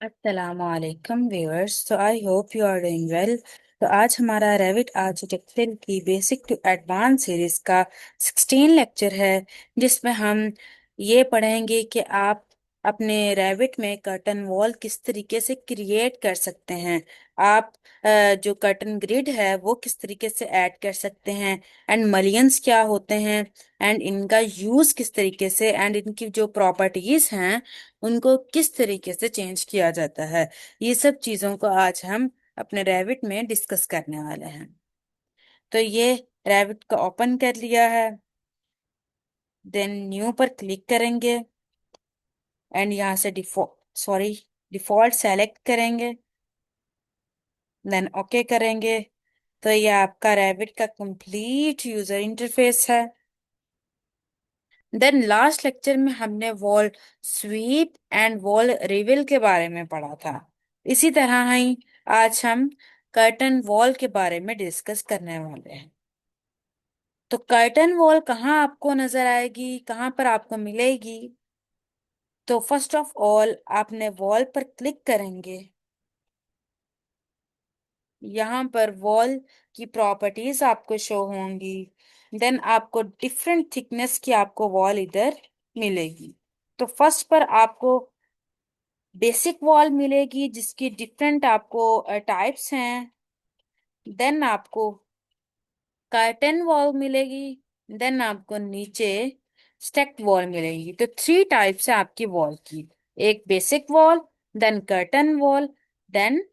अस्सलामुअलैकुम व्यूअर्स। तो I hope you are doing well. तो आज हमारा रेविट आर्किटेक्चर की बेसिक टू एडवांस सीरीज का 16 लेक्चर है, जिसमें हम ये पढ़ेंगे कि आप अपने रेविट में कर्टन वॉल किस तरीके से क्रिएट कर सकते हैं। आप जो कर्टन ग्रिड है वो किस तरीके से ऐड कर सकते हैं, एंड मलियंस क्या होते हैं, एंड इनका यूज किस तरीके से, एंड इनकी जो प्रॉपर्टीज हैं उनको किस तरीके से चेंज किया जाता है। ये सब चीजों को आज हम अपने रैबिट में डिस्कस करने वाले हैं। तो ये रैबिट को ओपन कर लिया है, देन न्यू पर क्लिक करेंगे एंड यहाँ से डिफॉल्ट सेलेक्ट करेंगे, देन ओके करेंगे। तो ये आपका रैबिट का कंप्लीट यूजर इंटरफेस है। देन लास्ट लेक्चर में हमने wall SVEEP and wall reveal के बारे में पढ़ा था। इसी तरह ही आज हम कर्टन वॉल के बारे में डिस्कस करने वाले हैं। तो कर्टन वॉल कहाँ आपको नजर आएगी, कहाँ पर आपको मिलेगी? तो फर्स्ट ऑफ ऑल आपने वॉल पर क्लिक करेंगे। यहाँ पर वॉल की प्रॉपर्टीज आपको शो होंगी। देन आपको डिफरेंट थिकनेस की आपको वॉल इधर मिलेगी। तो फर्स्ट पर आपको बेसिक वॉल मिलेगी जिसकी डिफरेंट आपको टाइप्स हैं। देन आपको कर्टन वॉल मिलेगी। देन आपको नीचे स्टेक्ड वॉल मिलेगी। तो थ्री टाइप्स है आपकी वॉल की। एक basic wall, then curtain wall, then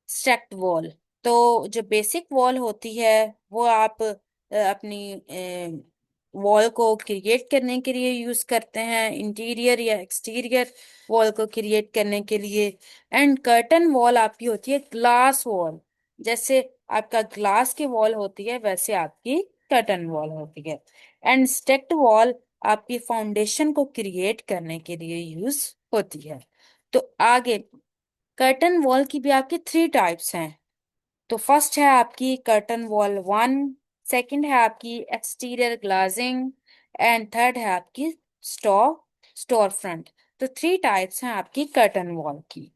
stacked wall. तो जो बेसिक वॉल होती है वो आप अपनी वॉल को क्रिएट करने के लिए यूज करते हैं, इंटीरियर या एक्सटीरियर वॉल को क्रिएट करने के लिए। एंड कर्टन वॉल आपकी होती है ग्लास वॉल। जैसे आपका ग्लास की वॉल होती है वैसे आपकी कर्टन वॉल होती है। एंड स्टेक्ड वॉल आपकी फाउंडेशन को क्रिएट करने के लिए यूज होती है। तो आगे कर्टन वॉल की भी आपकी थ्री टाइप्स हैं। तो फर्स्ट है आपकी कर्टन वॉल वन, सेकंड है आपकी एक्सटीरियर ग्लाजिंग, एंड थर्ड है आपकी स्टोर स्टोर फ्रंट। तो थ्री टाइप्स हैं आपकी कर्टन वॉल की।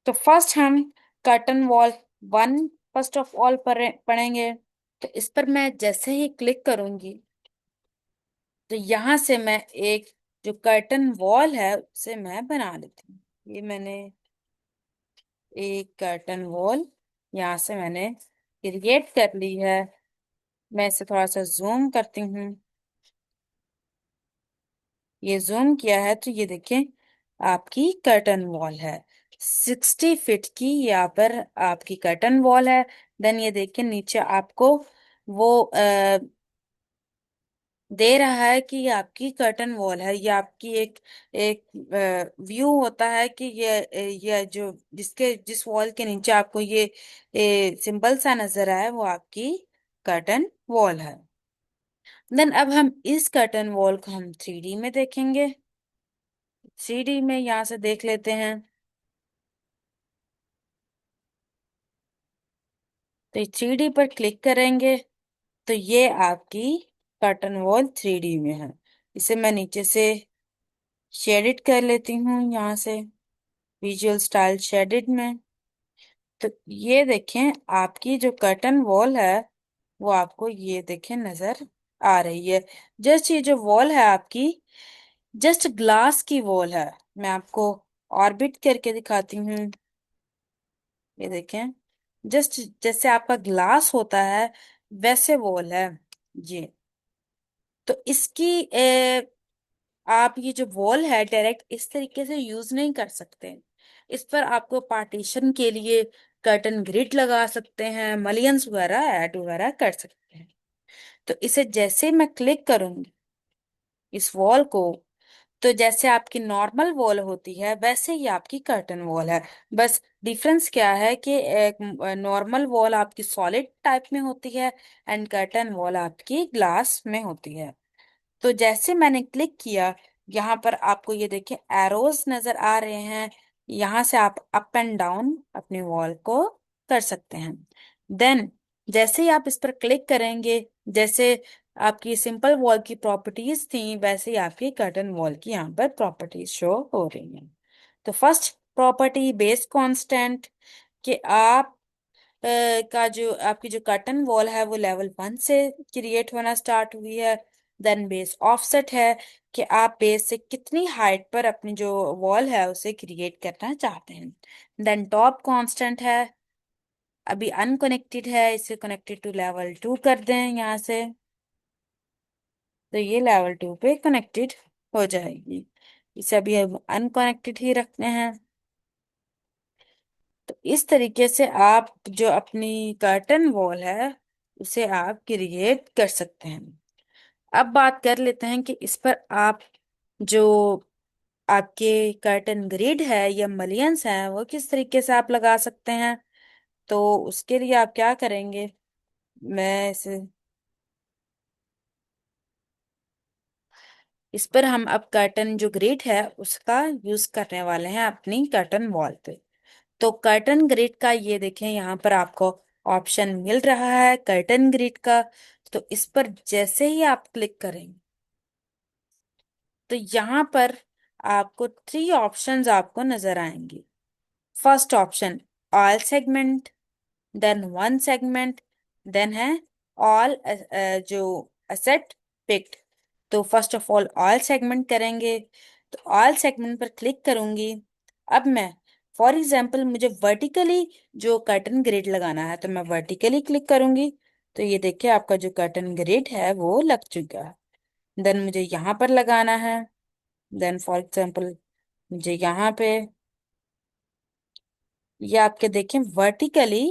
तो फर्स्ट हम curtain wall one first of all पढ़ेंगे। तो इस पर मैं जैसे ही क्लिक करूंगी तो यहाँ से मैं एक जो कर्टन वॉल है उसे मैं बना लेती हूँ। ये मैंने एक कर्टन वॉल यहाँ से मैंने क्रिएट कर ली है। मैं इसे थोड़ा सा जूम करती हूँ। ये जूम किया है तो ये देखें आपकी कर्टन वॉल है। 60 फीट की यहाँ पर आपकी कर्टन वॉल है। देन ये देखें नीचे आपको वो दे रहा है कि ये आपकी कर्टन वॉल है। ये आपकी एक एक व्यू होता है कि ये जो जिस वॉल के नीचे आपको ये सिंपल सा नजर आए वो आपकी कर्टन वॉल है। देन अब हम इस कर्टन वॉल को हम 3D में देखेंगे। 3D में यहाँ से देख लेते हैं। तो 3D पर क्लिक करेंगे तो ये आपकी कर्टन वॉल 3D में है। इसे मैं नीचे से शेडिड कर लेती हूँ यहाँ से विजुअल स्टाइल शेडिड में। तो ये देखें आपकी जो कर्टन वॉल है वो आपको ये देखें नजर आ रही है। जस्ट ये जो वॉल है आपकी जस्ट ग्लास की वॉल है। मैं आपको ऑर्बिट करके दिखाती हूँ। ये देखें जस्ट जैसे आपका ग्लास होता है वैसे वॉल है ये। तो इसकी आप ये जो वॉल है डायरेक्ट इस तरीके से यूज नहीं कर सकते। इस पर आपको पार्टीशन के लिए कर्टन ग्रिड लगा सकते हैं, मलियंस वगैरह ऐड वगैरह कर सकते हैं। तो इसे जैसे मैं क्लिक करूंगी इस वॉल को, तो जैसे आपकी नॉर्मल वॉल होती है वैसे ही आपकी कर्टन वॉल है। बस डिफरेंस क्या है कि एक नॉर्मल वॉल आपकी सॉलिड टाइप में होती है एंड कर्टन वॉल आपकी ग्लास में होती है। तो जैसे मैंने क्लिक किया यहाँ पर आपको ये देखिए एरोज नजर आ रहे हैं। यहाँ से आप अप एंड डाउन अपनी वॉल को कर सकते हैं। देन जैसे ही आप इस पर क्लिक करेंगे, जैसे आपकी सिंपल वॉल की प्रॉपर्टीज थी वैसे ही आपकी कर्टन वॉल की यहाँ पर प्रॉपर्टीज शो हो रही हैं। तो फर्स्ट प्रॉपर्टी बेस कांस्टेंट, कि आप का जो आपकी जो कर्टन वॉल है वो लेवल 1 से क्रिएट होना स्टार्ट हुई है। देन बेस ऑफसेट है, कि आप बेस से कितनी हाइट पर अपनी जो वॉल है उसे क्रिएट करना चाहते हैं। देन टॉप कांस्टेंट है, अभी अनकनेक्टेड है, इसे कनेक्टेड टू लेवल 2 कर दें यहाँ से, तो ये लेवल 2 पे कनेक्टेड हो जाएगी। इसे अभी हम अनकनेक्टेड ही रखते हैं। तो इस तरीके से आप जो अपनी कर्टन वॉल है उसे आप क्रिएट कर सकते हैं। अब बात कर लेते हैं कि इस पर आप जो आपके कर्टन ग्रिड है या मलियंस है वो किस तरीके से आप लगा सकते हैं। तो उसके लिए आप क्या करेंगे, मैं इस पर हम अब कर्टन जो ग्रिड है उसका यूज करने वाले हैं अपनी कर्टन वॉल पे। तो कर्टन ग्रिड का ये देखें, यहाँ पर आपको ऑप्शन मिल रहा है कर्टन ग्रिड का। तो इस पर जैसे ही आप क्लिक करेंगे तो यहाँ पर आपको 3 ऑप्शंस आपको नजर आएंगे। First option all segment, then one segment, then है ऑल जो असेट पिक्ड। तो फर्स्ट ऑफ ऑल सेगमेंट करेंगे, तो ऑल सेगमेंट पर क्लिक करूंगी। अब मैं फॉर एग्जांपल मुझे वर्टिकली जो कर्टन ग्रिड लगाना है तो मैं वर्टिकली क्लिक करूंगी। तो ये देखिए आपका जो कर्टन ग्रिड है वो लग चुका है। देन मुझे यहाँ पर लगाना है, देन फॉर एग्जांपल मुझे यहाँ पे, ये आपके देखें वर्टिकली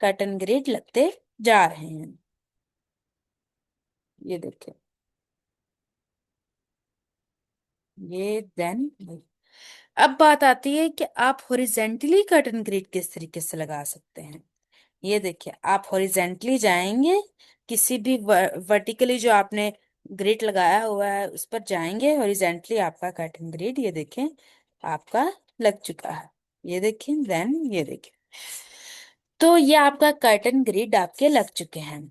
कर्टन ग्रिड लगते जा रहे हैं। ये देखें, ये देन अब बात आती है कि आप हॉरिजेंटली कर्टन ग्रिड किस तरीके से लगा सकते हैं। ये देखिए आप हॉरिजेंटली जाएंगे, किसी भी वर्टिकली जो आपने ग्रिड लगाया हुआ है उस पर जाएंगे, हॉरिजेंटली आपका कर्टन ग्रिड ये देखें आपका लग चुका है। ये देखें, देन ये देखें, तो ये आपका कर्टन ग्रिड आपके लग चुके हैं।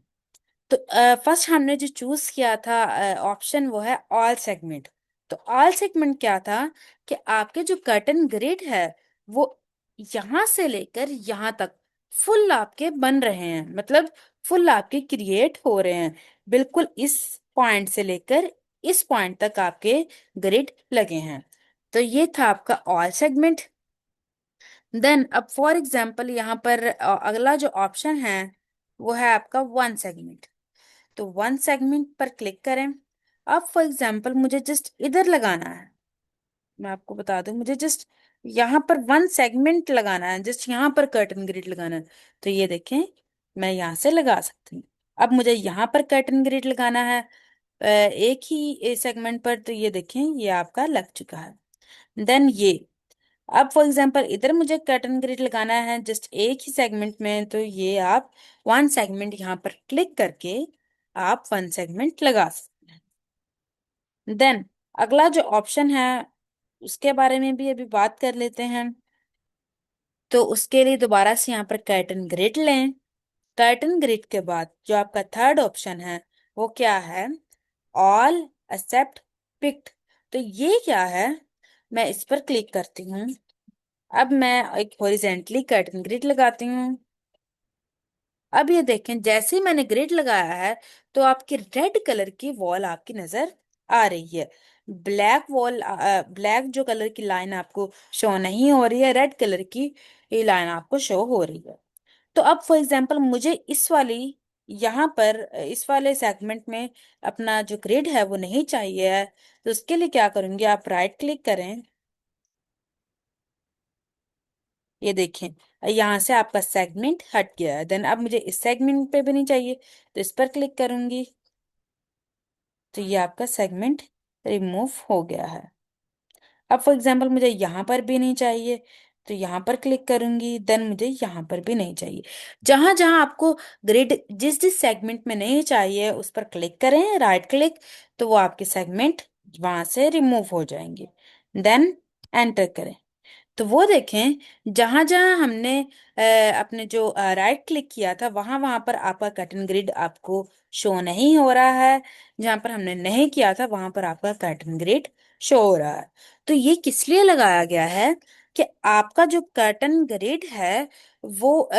तो फर्स्ट हमने जो चूज किया था ऑप्शन वो है ऑल सेगमेंट। तो ऑल सेगमेंट क्या था, कि आपके जो कर्टन ग्रिड है वो यहां से लेकर यहां तक फुल आपके बन रहे हैं, मतलब फुल आपके क्रिएट हो रहे हैं। बिल्कुल इस पॉइंट से लेकर इस पॉइंट तक आपके ग्रिड लगे हैं। तो ये था आपका ऑल सेगमेंट। देन अब फॉर एग्जांपल यहाँ पर अगला जो ऑप्शन है वो है आपका वन सेगमेंट। तो वन सेगमेंट पर क्लिक करें। अब फॉर एग्जांपल मुझे जस्ट इधर लगाना है, मैं आपको बता दूं मुझे जस्ट यहाँ पर वन सेगमेंट लगाना है, जस्ट यहाँ पर कर्टन ग्रिड लगाना है। तो ये देखें मैं यहाँ से लगा सकती हूँ। अब मुझे यहाँ पर कर्टन ग्रिड लगाना है एक ही सेगमेंट पर, तो ये देखें ये आपका लग चुका है। देन ये अब फॉर एग्जांपल इधर मुझे कर्टन ग्रिड लगाना है जस्ट एक ही सेगमेंट में, तो ये आप वन सेगमेंट यहाँ पर क्लिक करके आप वन सेगमेंट लगा सकते हैं। देन अगला जो ऑप्शन है उसके बारे में भी अभी बात कर लेते हैं। तो उसके लिए दोबारा से यहाँ पर कर्टन ग्रिड लें। कर्टन ग्रिड के बाद जो आपका थर्ड ऑप्शन है वो क्या है, ऑल एक्सेप्ट पिक्ड। तो ये क्या है, मैं इस पर क्लिक करती हूँ। अब मैं एक हॉरिजेंटली कर्टन ग्रिड लगाती हूँ। अब ये देखें जैसे ही मैंने ग्रिड लगाया है तो आपकी रेड कलर की वॉल आपकी नजर आ रही है। ब्लैक वॉल, ब्लैक जो कलर की लाइन आपको शो नहीं हो रही है, रेड कलर की ये लाइन आपको शो हो रही है। तो अब फॉर एग्जांपल मुझे इस वाली यहाँ पर इस वाले सेगमेंट में अपना जो ग्रिड है वो नहीं चाहिए है। तो उसके लिए क्या करूंगी, आप राइट क्लिक करें। ये देखें यहाँ से आपका सेगमेंट हट गया है। देन अब मुझे इस सेगमेंट पे भी नहीं चाहिए, तो इस पर क्लिक करूंगी। तो ये आपका सेगमेंट रिमूव हो गया है। अब फॉर एग्जांपल मुझे यहाँ पर भी नहीं चाहिए, तो यहाँ पर क्लिक करूंगी। देन मुझे यहाँ पर भी नहीं चाहिए। जहां जहां आपको ग्रिड जिस जिस सेगमेंट में नहीं चाहिए उस पर क्लिक करें राइट क्लिक, तो वो आपके सेगमेंट वहां से रिमूव हो जाएंगे। देन एंटर करें। तो वो देखें जहां जहां हमने अपने जो राइट क्लिक किया था वहां वहां पर आपका कर्टन ग्रिड आपको शो नहीं हो रहा है। जहां पर हमने नहीं किया था वहां पर आपका कर्टन ग्रिड शो हो रहा है। तो ये किस लिए लगाया गया है, कि आपका जो कर्टन ग्रिड है वो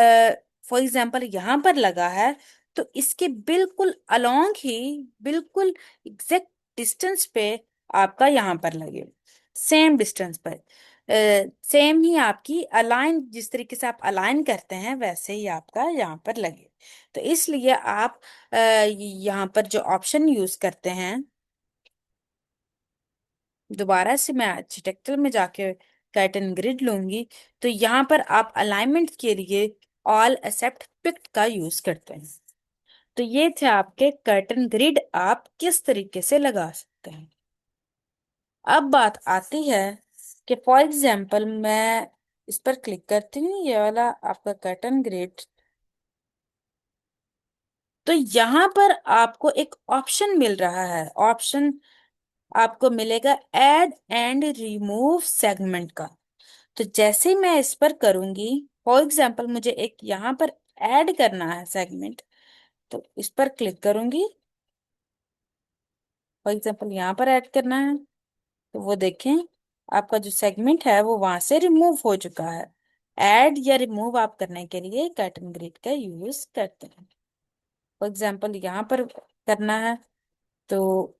फॉर एग्जाम्पल यहाँ पर लगा है, तो इसके बिल्कुल अलोंग ही, बिल्कुल एग्जैक्ट डिस्टेंस पे आपका यहाँ पर लगे, सेम डिस्टेंस पर, सेम ही आपकी अलाइन, जिस तरीके से आप अलाइन करते हैं वैसे ही आपका यहाँ पर लगे। तो इसलिए आप यहाँ पर जो ऑप्शन यूज करते हैं, दोबारा से मैं आर्किटेक्चर में जाके कर्टन ग्रिड लूंगी, तो यहाँ पर आप अलाइनमेंट के लिए ऑल एक्सेप्ट पिक्ट का यूज करते हैं। तो ये थे आपके कर्टन ग्रिड, आप किस तरीके से लगा सकते हैं। अब बात आती है कि फॉर एग्जाम्पल मैं इस पर क्लिक करती हूँ, ये वाला आपका कर्टन ग्रिड। तो यहाँ पर आपको एक ऑप्शन मिल रहा है, ऑप्शन आपको मिलेगा ऐड एंड रिमूव सेगमेंट का। तो जैसे ही मैं इस पर करूंगी, फॉर एग्जाम्पल मुझे एक यहाँ पर ऐड करना है सेगमेंट, तो इस पर क्लिक करूंगी, फॉर एग्जाम्पल यहाँ पर ऐड करना है, तो वो देखें आपका जो सेगमेंट है वो वहां से रिमूव हो चुका है। ऐड या रिमूव आप करने के लिए कर्टन ग्रिड का यूज करते हैं। फॉर एग्जाम्पल यहाँ पर करना है, तो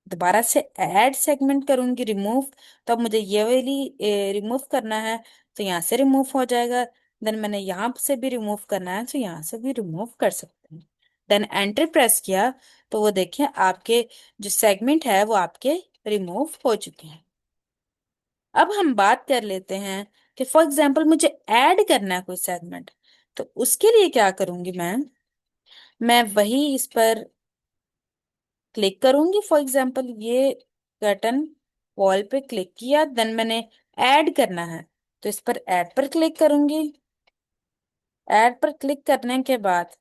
दोबारा से ऐड सेगमेंट करूंगी रिमूव, तो अब मुझे ये वाली रिमूव करना है, तो यहाँ से रिमूव हो जाएगा। देन मैंने यहाँ से भी रिमूव करना है, तो यहाँ से भी रिमूव कर सकते हैं। देन एंटर प्रेस किया, तो वो देखिए आपके जो सेगमेंट है वो आपके रिमूव हो चुके हैं। अब हम बात कर लेते हैं कि फॉर एग्जाम्पल मुझे ऐड करना है कोई सेगमेंट, तो उसके लिए क्या करूंगी मैं वही इस पर क्लिक करूंगी। फॉर एग्जांपल ये कर्टन वॉल पे क्लिक किया, देन मैंने ऐड करना है, तो इस पर ऐड पर क्लिक करूंगी। ऐड पर क्लिक करने के बाद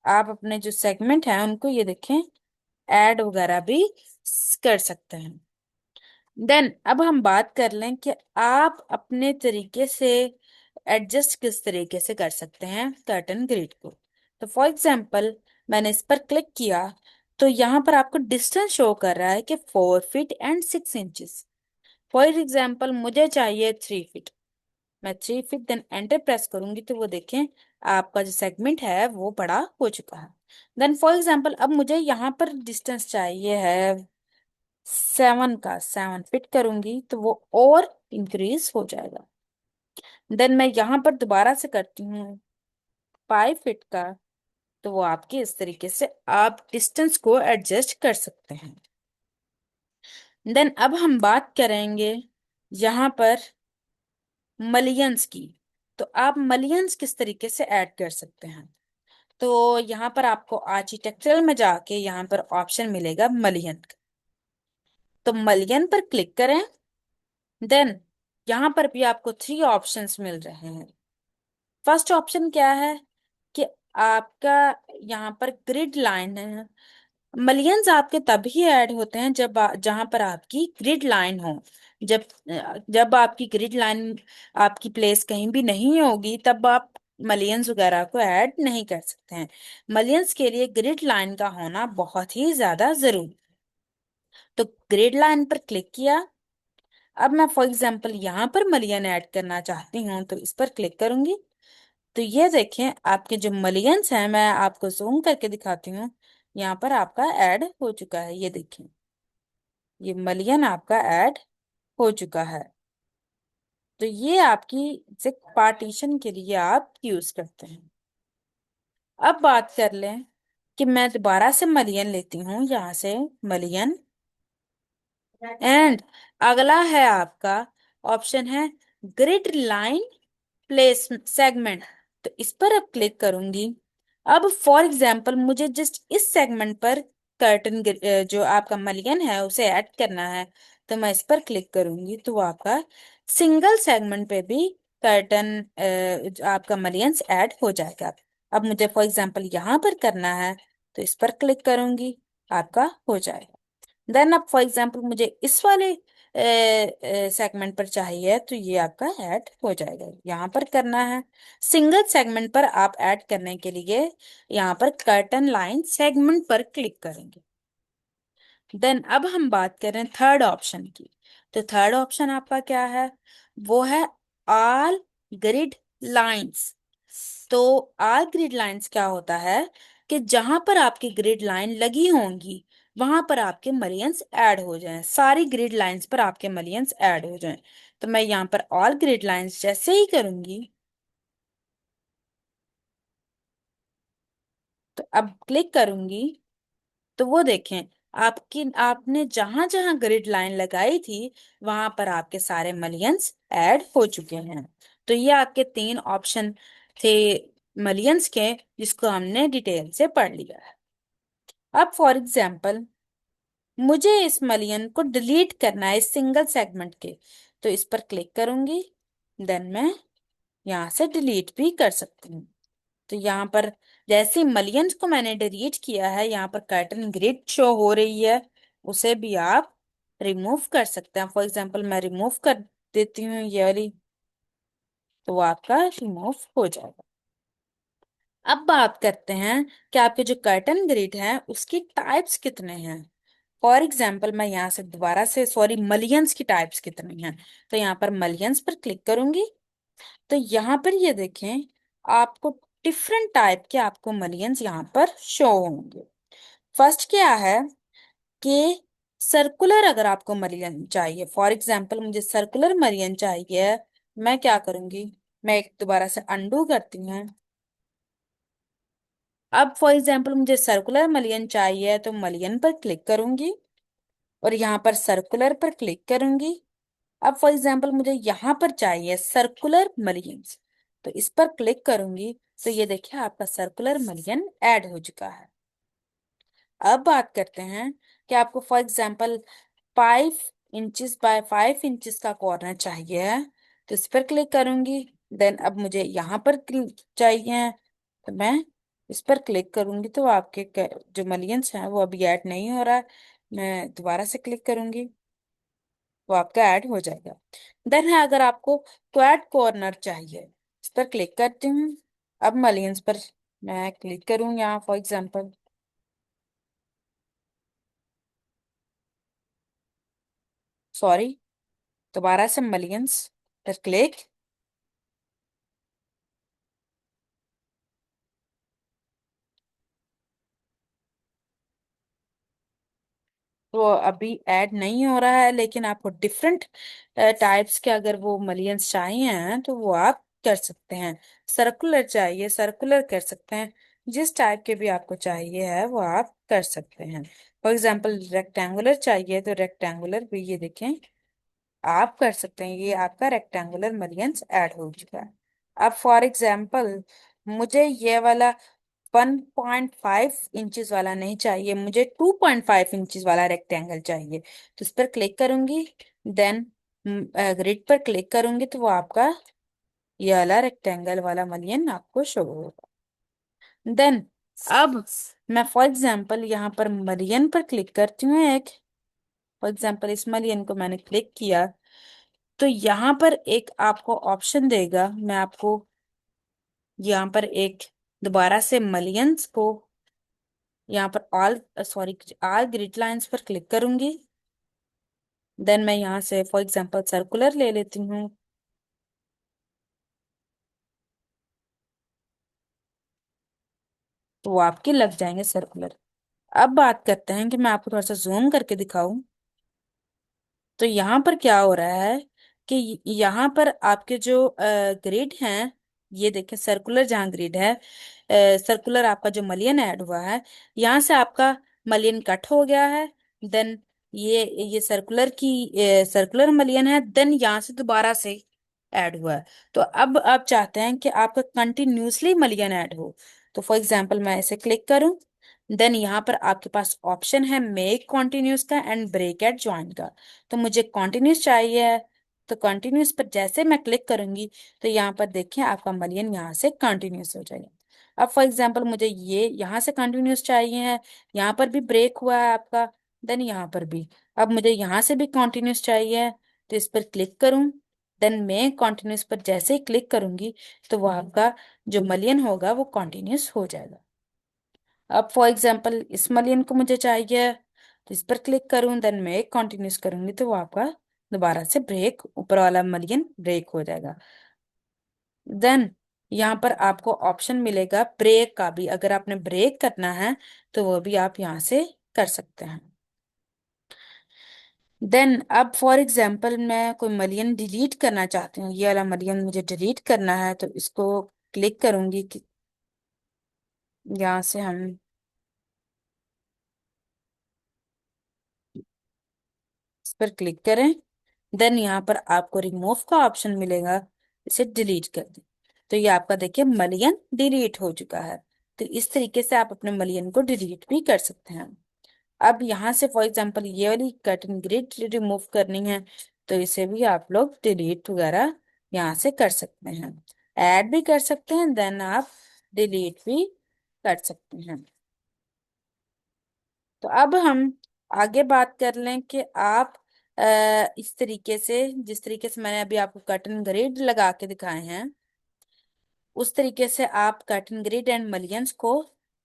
आप अपने जो सेगमेंट है उनको ये देखें ऐड वगैरह भी कर सकते हैं। देन अब हम बात कर लें कि आप अपने तरीके से एडजस्ट किस तरीके से कर सकते हैं कर्टन ग्रिड को। तो फॉर एग्जांपल मैंने इस पर क्लिक किया, तो यहाँ पर आपको डिस्टेंस शो कर रहा है कि 4 feet and 6 inches. For example मुझे चाहिए 3 फीट, मैं 3 फीट, देन एंटर प्रेस करूंगी, तो वो देखें आपका जो सेगमेंट है वो बड़ा हो चुका है। देन फॉर एग्जांपल अब मुझे यहाँ पर डिस्टेंस चाहिए है 7 करूंगी, तो वो और इंक्रीज हो जाएगा। देन मैं यहाँ पर दोबारा से करती हूँ 5 फीट का, तो वो आपके इस तरीके से आप डिस्टेंस को एडजस्ट कर सकते हैं। देन अब हम बात करेंगे यहाँ पर मलियंस की। तो आप मलियंस किस तरीके से ऐड कर सकते हैं, तो यहाँ पर आपको आर्किटेक्चरल में जाके यहाँ पर ऑप्शन मिलेगा मलियन, तो मलियन पर क्लिक करें। देन यहाँ पर भी आपको 3 ऑप्शंस मिल रहे हैं। फर्स्ट ऑप्शन क्या है कि आपका यहाँ पर ग्रिड लाइन है। मलियंस आपके तभी ऐड होते हैं जब जहां पर आपकी ग्रिड लाइन हो। जब जब आपकी ग्रिड लाइन, आपकी प्लेस कहीं भी नहीं होगी, तब आप मलियंस वगैरह को ऐड नहीं कर सकते हैं। मलियंस के लिए ग्रिड लाइन का होना बहुत ही ज्यादा जरूरी। तो ग्रिड लाइन पर क्लिक किया। अब मैं फॉर एग्जांपल यहाँ पर मलियन ऐड करना चाहती हूँ, तो इस पर क्लिक करूंगी। तो ये देखें आपके जो मलियंस हैं, मैं आपको जूम करके दिखाती हूँ, यहाँ पर आपका ऐड हो चुका है। ये देखें ये मलियन आपका ऐड हो चुका है। तो ये आपकी जिप पार्टीशन के लिए आप यूज करते हैं। अब बात कर लें कि मैं दोबारा से मलियन लेती हूँ, यहाँ से मलियन, एंड अगला है आपका ऑप्शन है ग्रिड लाइन प्लेस सेगमेंट, तो इस पर अब क्लिक करूंगी। अब फॉर एग्जांपल मुझे जस्ट इस सेगमेंट पर कर्टन जो आपका मलियन है उसे ऐड करना है, तो मैं इस पर क्लिक करूंगी, तो वो आपका सिंगल सेगमेंट पे भी कर्टन जो आपका मलियंस ऐड हो जाएगा। अब मुझे फॉर एग्जांपल यहाँ पर करना है, तो इस पर क्लिक करूंगी, आपका हो जाएगा। देन अब फॉर एग्जांपल मुझे इस वाले सेगमेंट पर चाहिए, तो ये आपका ऐड हो जाएगा। यहाँ पर करना है सिंगल सेगमेंट पर, आप ऐड करने के लिए यहाँ पर कर्टन लाइन सेगमेंट पर क्लिक करेंगे। देन अब हम बात करें थर्ड ऑप्शन की। तो थर्ड ऑप्शन आपका क्या है? वो है ऑल ग्रिड लाइंस। तो ऑल ग्रिड लाइंस क्या होता है कि जहां पर आपकी ग्रिड लाइन लगी होंगी वहां पर आपके मलियंस ऐड हो जाएं, सारी ग्रिड लाइंस पर आपके मलियंस ऐड हो जाएं। तो मैं यहाँ पर ऑल ग्रिड लाइंस जैसे ही करूंगी, तो अब क्लिक करूंगी, तो वो देखें, आपकी आपने जहां जहां ग्रिड लाइन लगाई थी वहां पर आपके सारे मलियंस ऐड हो चुके हैं। तो ये आपके तीन ऑप्शन थे मलियंस के, जिसको हमने डिटेल से पढ़ लिया है। अब फॉर एग्जाम्पल मुझे इस मलियन को डिलीट करना है इस सिंगल सेगमेंट के, तो इस पर क्लिक करूंगी, देन मैं यहाँ से डिलीट भी कर सकती हूँ। तो यहाँ पर जैसे मलियंस को मैंने डिलीट किया है, यहाँ पर कर्टन ग्रिड शो हो रही है, उसे भी आप रिमूव कर सकते हैं। फॉर एग्जांपल मैं रिमूव कर देती हूँ ये वाली, तो वो आपका रिमूव हो जाएगा। अब बात करते हैं कि आपके जो कर्टन ग्रिड है उसकी टाइप्स कितने हैं। फॉर एग्जाम्पल मैं यहाँ से दोबारा से, सॉरी, मलियंस की टाइप्स कितनी हैं, तो यहाँ पर मलियंस पर क्लिक करूंगी, तो यहाँ पर ये देखें, आपको डिफरेंट टाइप के आपको मलियंस यहाँ पर शो होंगे। फर्स्ट क्या है कि सर्कुलर अगर आपको मलियन चाहिए, फॉर एग्जाम्पल मुझे सर्कुलर मलियन चाहिए, मैं क्या करूंगी, मैं एक दोबारा से अंडू करती हूँ। अब फॉर एग्जाम्पल मुझे सर्कुलर मलियन चाहिए, तो मलियन पर क्लिक करूंगी और यहाँ पर सर्कुलर पर क्लिक करूंगी। अब फॉर एग्जाम्पल मुझे यहाँ पर चाहिए सर्कुलर मलियंस, तो इस पर क्लिक करूंगी, तो ये देखिए आपका सर्कुलर मलियन ऐड हो चुका है। अब बात करते हैं कि आपको for example 5 inches bye 5 inches का कॉर्नर चाहिए है, तो इस पर क्लिक करूंगी। देन अब मुझे यहाँ पर चाहिए, तो मैं इस पर क्लिक करूंगी, तो आपके जो मलियंस हैं वो अभी ऐड नहीं हो रहा है, मैं दोबारा से क्लिक करूंगी, वो आपका ऐड हो जाएगा। देन है अगर आपको क्वाड कॉर्नर चाहिए, इस पर क्लिक करती हूँ। अब मलियंस पर मैं क्लिक करूँ यहाँ फॉर एग्जांपल, सॉरी, दोबारा से मलियंस पर क्लिक, वो अभी ऐड नहीं हो रहा है, लेकिन आपको डिफरेंट टाइप्स के अगर वो मलियंस चाहिए हैं तो वो आप कर सकते हैं। सर्कुलर चाहिए सर्कुलर कर सकते हैं, जिस टाइप के भी आपको चाहिए है वो आप कर सकते हैं। फॉर एग्जांपल रेक्टेंगुलर चाहिए तो रेक्टेंगुलर भी ये देखें आप कर सकते हैं, ये आपका रेक्टेंगुलर मलियंस ऐड हो चुका है। अब फॉर एग्जांपल मुझे ये वाला 1.5 इंचेस वाला नहीं चाहिए, मुझे 2.5 इंचेस वाला रेक्टेंगल चाहिए, तो इस पर क्लिक करूंगी। देन ग्रिड पर क्लिक करूंगी, तो वो आपका ये वाला रेक्टेंगल वाला मलियन आपको शो होगा। देन अब मैं फॉर एग्जांपल यहाँ पर मलियन पर क्लिक करती हूँ एक, फॉर एग्जांपल इस मलियन को मैंने क्लिक किया, तो यहाँ पर एक आपको ऑप्शन देगा, मैं आपको यहाँ पर एक दोबारा से मलियंस को यहाँ पर all, sorry, all grid lines पर क्लिक करूंगी। देन मैं यहाँ से फॉर एग्जांपल सर्कुलर ले लेती हूँ, तो वो आपके लग जाएंगे सर्कुलर। अब बात करते हैं कि मैं आपको थोड़ा सा जूम करके दिखाऊं, तो यहाँ पर क्या हो रहा है कि यहाँ पर आपके जो ग्रिड हैं, ये देखिए सर्कुलर जहाँ ग्रिड है, सर्कुलर आपका जो मलियन ऐड हुआ है, यहाँ से आपका मलियन कट हो गया है। देन ये सर्कुलर की सर्कुलर मलियन है, देन यहाँ से दोबारा से ऐड हुआ है। तो अब आप चाहते हैं कि आपका कंटिन्यूसली मलियन ऐड हो, तो फॉर एग्जाम्पल मैं इसे क्लिक करूं, देन यहाँ पर आपके पास ऑप्शन है मेक कॉन्टिन्यूस का एंड ब्रेक एट ज्वाइन का, तो मुझे कॉन्टिन्यूस चाहिए है, तो कॉन्टिन्यूस पर जैसे मैं क्लिक करूंगी, तो यहाँ पर देखिए आपका मलियन यहाँ से कंटिन्यूस हो जाएगा। अब फॉर एग्जांपल मुझे ये यहाँ से कंटिन्यूस चाहिए है, यहाँ पर भी ब्रेक हुआ है आपका, देन यहाँ पर भी, अब मुझे यहाँ से भी कंटिन्यूस चाहिए है, तो इस पर क्लिक करूँ, देन मैं कंटिन्यूस पर जैसे ही क्लिक करूंगी, तो वो आपका जो मलियन होगा वो कंटिन्यूस हो जाएगा। अब फॉर एग्जांपल इस मलियन को मुझे चाहिए, तो इस पर क्लिक करूं, देन मैं कंटिन्यूस करूंगी, तो वो आपका दोबारा से ब्रेक, ऊपर वाला मलियन ब्रेक हो जाएगा। देन यहाँ पर आपको ऑप्शन मिलेगा ब्रेक का भी, अगर आपने ब्रेक करना है तो वो भी आप यहाँ से कर सकते हैं। देन अब फॉर एग्जाम्पल मैं कोई मलियन डिलीट करना चाहती हूँ, ये वाला मलियन मुझे डिलीट करना है, तो इसको क्लिक करूंगी कि यहाँ से हम इस पर क्लिक करें। देन यहाँ पर आपको रिमूव का ऑप्शन मिलेगा, इसे डिलीट कर दें। तो ये आपका देखिए मलियन डिलीट हो चुका है। तो इस तरीके से आप अपने मलियन को डिलीट भी कर सकते हैं। अब यहाँ से फॉर एग्जांपल ये वाली कट एंड ग्रिड रिमूव करनी है, तो इसे भी आप लोग डिलीट वगैरह यहाँ से कर सकते हैं, ऐड भी कर सकते हैं, देन आप डिलीट भी कर सकते हैं। तो अब हम आगे बात कर लें कि आप इस तरीके से, जिस तरीके से मैंने अभी आपको कट एंड ग्रिड लगा के दिखाए हैं, उस तरीके से आप कट एंड ग्रिड एंड मलियंस को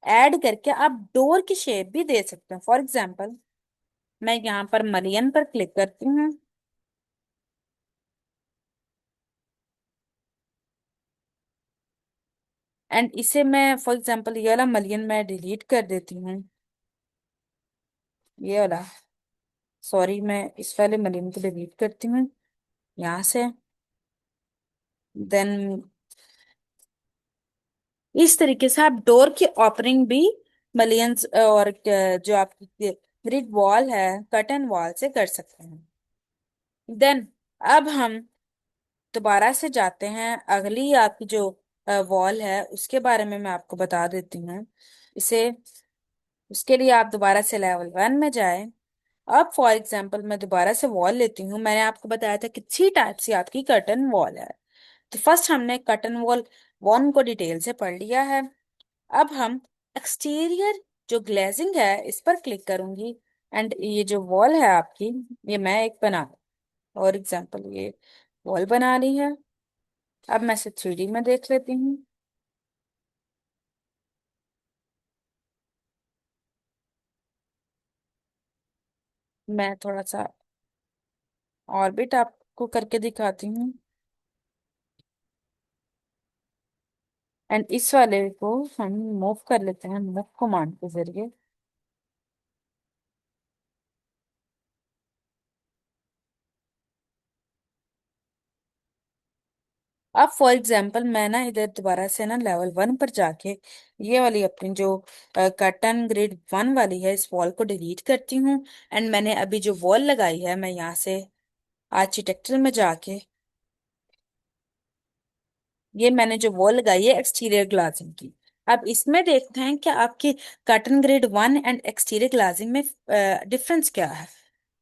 ऐड करके आप डोर की शेप भी दे सकते हैं। फॉर एग्जांपल मैं यहाँ पर मलियन पर क्लिक करती हूँ, एंड इसे मैं फॉर एग्जांपल ये वाला मलियन मैं डिलीट कर देती हूँ, ये वाला, सॉरी मैं इस वाले मलियन को डिलीट करती हूँ यहाँ से। देन इस तरीके से आप डोर की ओपनिंग भी मलियंस और जो आपकी ग्रिड वॉल है, कर्टन वॉल से कर सकते हैं। देन अब हम दोबारा से जाते हैं, अगली आपकी जो वॉल है उसके बारे में मैं आपको बता देती हूँ। इसे उसके लिए आप दोबारा से लेवल 1 में जाएं। अब फॉर एग्जांपल मैं दोबारा से वॉल लेती हूँ, मैंने आपको बताया था कि 3 टाइप से आपकी कर्टन वॉल है। तो फर्स्ट हमने कर्टन वॉल 1 को डिटेल से पढ़ लिया है। अब हम एक्सटीरियर जो ग्लेजिंग है इस पर क्लिक करूंगी, एंड ये जो वॉल है आपकी, ये मैं एक बना, और एग्जांपल ये वॉल बना ली है। अब मैं इसे 3D में देख लेती हूँ। मैं थोड़ा सा ऑर्बिट आपको करके दिखाती हूँ, एंड इस वाले को हम मूव कर लेते हैं मूव कमांड के जरिए। अब फॉर एग्जाम्पल मैं ना इधर दोबारा से ना लेवल 1 पर जाके ये वाली अपनी जो कर्टन ग्रिड 1 वाली है इस वॉल को डिलीट करती हूँ, एंड मैंने अभी जो वॉल लगाई है मैं यहाँ से आर्किटेक्चर में जाके, ये मैंने जो वॉल लगाई है एक्सटीरियर ग्लासिंग की। अब इसमें देखते हैं कि आपकी कर्टन ग्रिड 1 एंड एक्सटीरियर ग्लासिंग में डिफरेंस क्या है।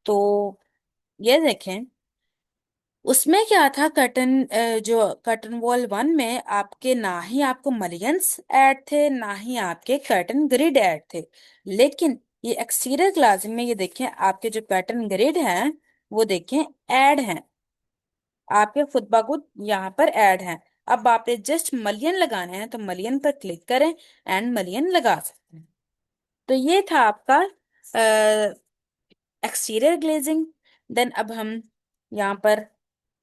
तो ये देखें, उसमें क्या था, जो कर्टन वॉल 1 में आपके ना ही आपको मलियंस ऐड थे, ना ही आपके कर्टन ग्रिड ऐड थे। लेकिन ये एक्सटीरियर ग्लासिंग में ये देखें आपके जो कर्टन ग्रिड हैं वो देखें ऐड हैं, आपके खुद ब खुद यहाँ पर ऐड हैं। अब आपने जस्ट मलियन लगाने हैं तो मलियन पर क्लिक करें एंड मलियन लगा सकते हैं। तो ये था आपका एक्सटीरियर ग्लेजिंग। देन अब हम यहाँ पर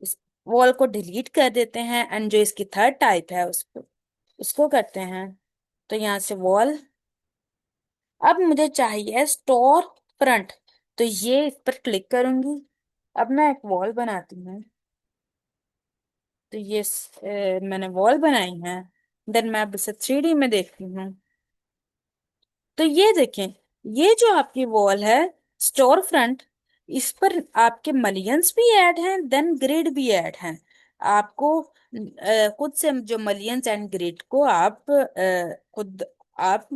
इस वॉल को डिलीट कर देते हैं, एंड जो इसकी थर्ड टाइप है उसको करते हैं। तो यहाँ से वॉल, अब मुझे चाहिए स्टोर फ्रंट, तो ये इस पर क्लिक करूंगी। अब मैं एक वॉल बनाती हूँ, तो ये मैंने वॉल बनाई है। देन मैं अब इसे 3D में देखती हूँ। तो ये देखें, ये जो आपकी वॉल है स्टोर फ्रंट, इस पर आपके मलियंस भी ऐड हैं, देन ग्रिड भी ऐड हैं। आपको खुद से जो मलियंस एंड ग्रिड को आप खुद आप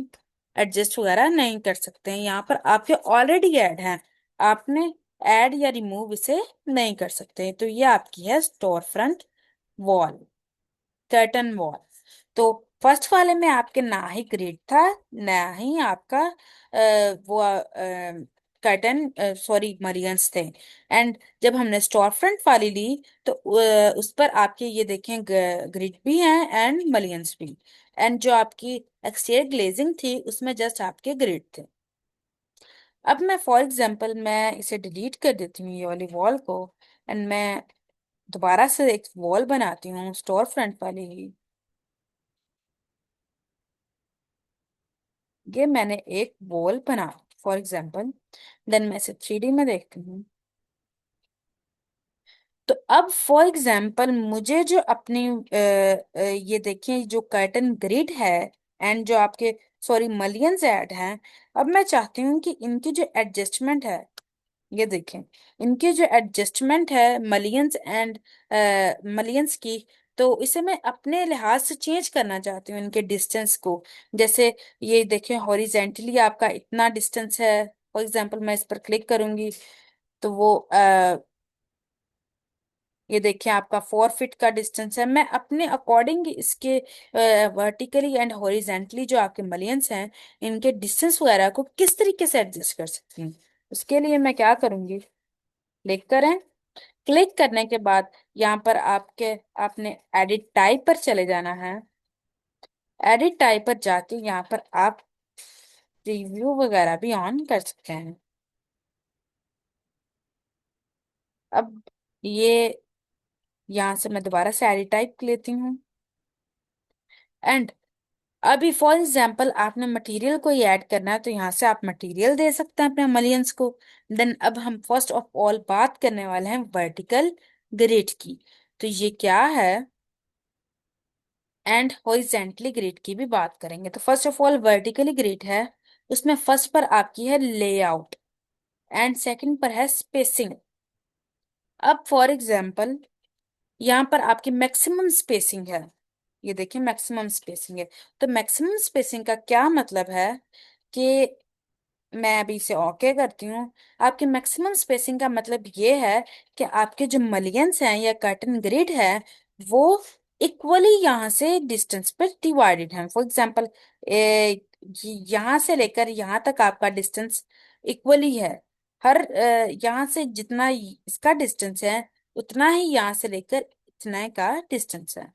एडजस्ट वगैरह नहीं कर सकते हैं, यहाँ पर आपके ऑलरेडी ऐड हैं, आपने ऐड या रिमूव इसे नहीं कर सकते। तो ये आपकी है store front wall, curtain wall. तो फर्स्ट वाले में आपके ना ही ग्रिड था, ना ही आपका वो कर्टन, सॉरी मरियंस थे। एंड जब हमने स्टोर फ्रंट वाली ली तो उस पर आपके ये देखें ग्रिड भी हैं एंड मलियंस भी, एंड जो आपकी एक्सटीरियर ग्लेजिंग थी उसमें जस्ट आपके ग्रिड थे। अब मैं फॉर एग्जांपल मैं इसे डिलीट कर देती हूँ ये वाली वॉल को, एंड मैं दोबारा से एक वॉल बनाती हूँ स्टोर फ्रंट वाली ही। ये मैंने एक वॉल बना फॉर एग्जाम्पल। देन मैं इसे 3D में देखती हूँ। तो अब फॉर एग्जाम्पल मुझे जो अपनी ये देखिए जो कर्टन ग्रिड है एंड जो आपके सॉरी मलियंस ऐड हैं, अब मैं चाहती हूँ कि इनकी जो एडजस्टमेंट है, ये देखें, इनकी जो एडजस्टमेंट है मलियंस एंड मलियंस की, तो इसे मैं अपने लिहाज से चेंज करना चाहती हूँ इनके डिस्टेंस को। जैसे ये देखें हॉरिजेंटली आपका इतना डिस्टेंस है, फॉर एग्जांपल मैं इस पर क्लिक करूंगी तो वो ये देखिए आपका 4 फीट का डिस्टेंस है। मैं अपने अकॉर्डिंग इसके वर्टिकली एंड हॉरिजेंटली जो आपके मलियंस हैं इनके डिस्टेंस वगैरह को किस तरीके से एडजस्ट कर सकती हूँ। उसके लिए मैं क्या करूंगी, क्लिक करें। क्लिक करने के बाद यहाँ पर आपके आपने एडिट टाइप पर चले जाना है। एडिट टाइप पर जाके यहाँ पर आप रिव्यू वगैरह भी ऑन कर सकते हैं। अब ये यहाँ से मैं दोबारा से एडिट टाइप लेती हूँ एंड अभी फॉर एग्जाम्पल आपने मटेरियल को ही ऐड करना है तो यहाँ से आप मटेरियल दे सकते हैं अपने मलियंस को। देन अब हम फर्स्ट ऑफ ऑल बात करने वाले हैं वर्टिकल ग्रिड की। तो ये क्या है, एंड हॉरिजेंटली ग्रिड की भी बात करेंगे। तो first of all vertically grid है, उसमें फर्स्ट पर आपकी है लेआउट एंड सेकंड पर है स्पेसिंग। अब फॉर एग्जाम्पल यहाँ पर आपकी मैक्सिमम स्पेसिंग है, ये देखिए मैक्सिमम स्पेसिंग है। तो मैक्सिमम स्पेसिंग का क्या मतलब है कि मैं अभी इसे ओके करती हूँ। आपकी मैक्सिमम स्पेसिंग का मतलब ये है कि आपके जो मलियंस हैं या कर्टन ग्रिड है वो इक्वली यहाँ से डिस्टेंस पर डिवाइडेड हैं। फॉर एग्जांपल यहाँ से लेकर यहाँ तक आपका डिस्टेंस इक्वली है। हर यहाँ से जितना इसका डिस्टेंस है उतना ही यहाँ से लेकर इतना का डिस्टेंस है।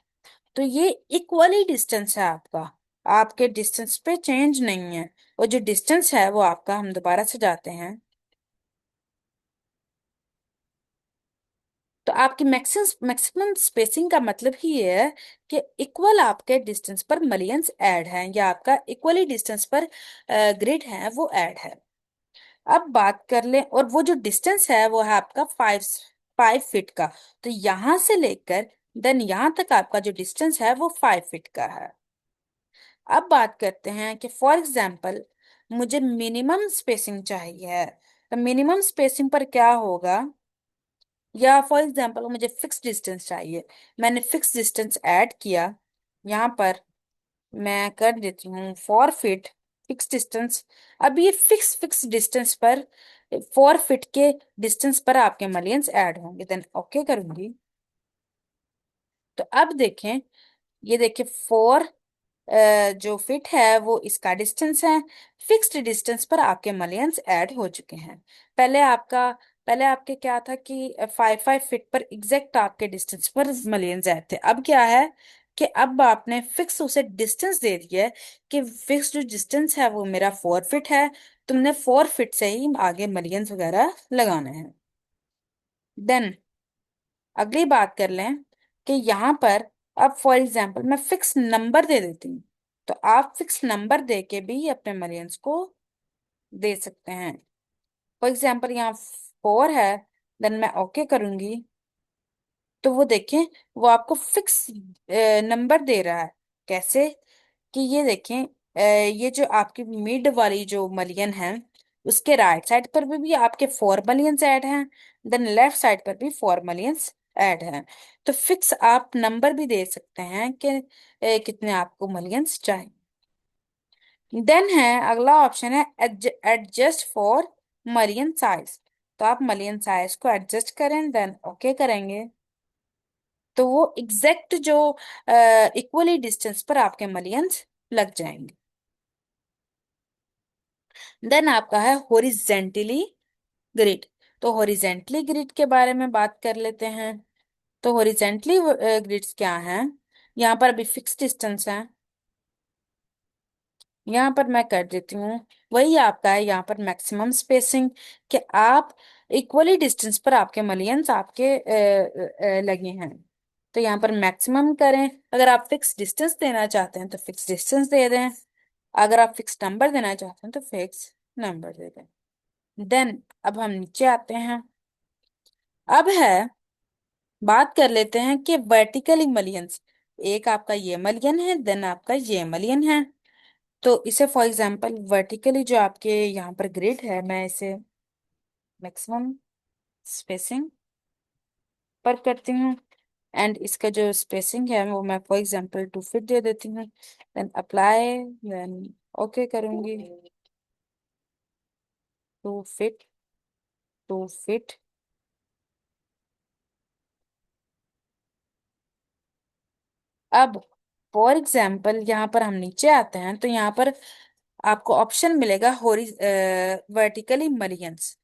तो ये इक्वली डिस्टेंस है आपका, आपके डिस्टेंस पे चेंज नहीं है। और जो डिस्टेंस है वो आपका, हम दोबारा से जाते हैं तो आपकी मैक्सिमम मैक्सिमम स्पेसिंग का मतलब ही ये है कि इक्वल आपके डिस्टेंस पर मलियंस ऐड हैं या आपका इक्वली डिस्टेंस पर ग्रिड है वो ऐड है। अब बात कर लें, और वो जो डिस्टेंस है वो है आपका 5 फीट का। तो यहां से लेकर देन यहां तक आपका जो डिस्टेंस है वो 5 फीट का है। अब बात करते हैं कि फॉर एग्जाम्पल मुझे मिनिमम स्पेसिंग चाहिए, तो मिनिमम स्पेसिंग पर क्या होगा, या फॉर एग्जाम्पल मुझे फिक्स डिस्टेंस चाहिए। मैंने फिक्स डिस्टेंस ऐड किया, यहाँ पर मैं कर देती हूँ 4 फीट फिक्स डिस्टेंस। अब ये फिक्स फिक्स डिस्टेंस पर 4 फीट के डिस्टेंस पर आपके मलियंस ऐड होंगे। देन ओके करूंगी तो अब देखें, ये देखिए 4 जो फिट है वो इसका डिस्टेंस है। फिक्स्ड डिस्टेंस पर आपके मलियंस ऐड हो चुके हैं। पहले आपका पहले आपके क्या था कि 5 5 फीट पर एग्जैक्ट आपके डिस्टेंस पर मलियंस ऐड थे। अब क्या है कि अब आपने फिक्स उसे डिस्टेंस दे दिया है कि फिक्स जो डिस्टेंस है वो मेरा 4 फीट है, तुमने 4 फीट से ही आगे मलियंस वगैरह लगाने हैं। देन अगली बात कर लें कि यहाँ पर अब फॉर एग्जाम्पल मैं फिक्स नंबर दे देती हूँ। तो आप फिक्स नंबर दे के भी अपने मरियंस को दे सकते हैं। फॉर एग्जाम्पल यहाँ 4 है, देन मैं ओके करूंगी तो वो देखें वो आपको फिक्स नंबर दे रहा है। कैसे कि ये देखें ये जो आपकी मिड वाली जो मलियन है उसके राइट साइड पर भी आपके 4 मलियंस ऐड हैं। देन लेफ्ट साइड पर भी 4 मलियंस ऐड हैं। तो फिक्स आप नंबर भी दे सकते हैं कि कितने आपको मलियंस चाहिए। देन है अगला ऑप्शन है एडजस्ट फॉर मलियन साइज। तो आप मलियन साइज को एडजस्ट करें देन ओके करेंगे तो वो एग्जैक्ट जो इक्वली डिस्टेंस पर आपके मलियंस लग जाएंगे। देन आपका है हॉरिजेंटली ग्रिड। तो हॉरिजेंटली ग्रिड के बारे में बात कर लेते हैं। तो हॉरिजेंटली ग्रिड्स क्या हैं, यहाँ पर अभी फिक्स डिस्टेंस है। यहाँ पर मैं कर देती हूँ, वही आपका है यहाँ पर मैक्सिमम स्पेसिंग, कि आप इक्वली डिस्टेंस पर आपके मलियंस आपके लगे हैं। तो यहाँ पर मैक्सिमम करें। अगर आप फिक्स डिस्टेंस देना चाहते हैं तो फिक्स डिस्टेंस दे दें, अगर आप फिक्स नंबर देना चाहते हैं तो फिक्स नंबर दे दें। देन अब हम नीचे आते हैं। अब है, बात कर लेते हैं कि वर्टिकली मलियंस। एक आपका ये मलियन है, देन आपका ये मलियन है। तो इसे फॉर एग्जांपल वर्टिकली जो आपके यहाँ पर ग्रिड है, मैं इसे मैक्सिमम स्पेसिंग पर करती हूँ। एंड इसका जो स्पेसिंग है वो मैं फॉर एग्जांपल 2 फीट दे देती हूँ। देन अप्लाई, देन ओके करूंगी। 2 फीट, 2 फीट। अब फॉर एग्जाम्पल यहाँ पर हम नीचे आते हैं तो यहाँ पर आपको ऑप्शन मिलेगा होरी वर्टिकली मरियंस।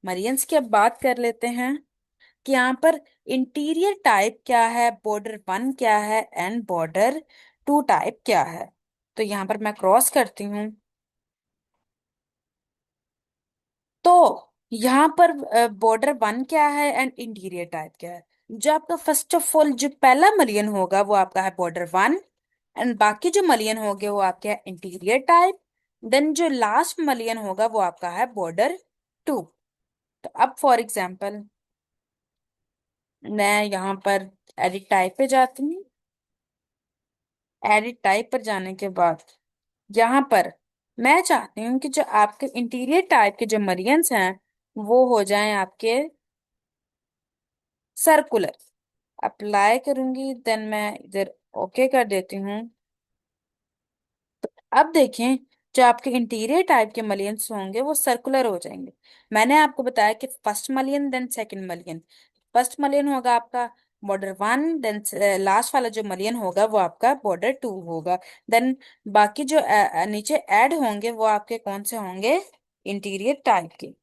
मरियंस की अब बात कर लेते हैं कि यहाँ पर इंटीरियर टाइप क्या है, बॉर्डर 1 क्या है एंड बॉर्डर 2 टाइप क्या है। तो यहाँ पर मैं क्रॉस करती हूँ। तो यहाँ पर बॉर्डर 1 क्या है एंड इंटीरियर टाइप क्या है। जो आपका फर्स्ट ऑफ ऑल जो पहला मलियन होगा वो आपका है बॉर्डर 1, एंड बाकी जो मलियन होंगे वो आपके है इंटीरियर टाइप। देन जो लास्ट मलियन होगा वो आपका है बॉर्डर 2। तो अब फॉर एग्जाम्पल मैं यहाँ पर एडिट टाइप पे जाती हूँ। एडिट टाइप पर जाने के बाद यहाँ पर मैं चाहती हूँ कि जो आपके इंटीरियर टाइप के जो मरियंस हैं वो हो जाएं आपके सर्कुलर। अप्लाई करूंगी, देन मैं इधर ओके कर देती हूँ। अब देखें, जो आपके इंटीरियर टाइप के मलियंस होंगे वो सर्कुलर हो जाएंगे। मैंने आपको बताया कि फर्स्ट मलियन देन सेकंड मलियन। फर्स्ट मलियन होगा आपका बॉर्डर 1, देन लास्ट वाला जो मलियन होगा वो आपका बॉर्डर 2 होगा। देन बाकी जो नीचे ऐड होंगे वो आपके कौन से होंगे, इंटीरियर टाइप के।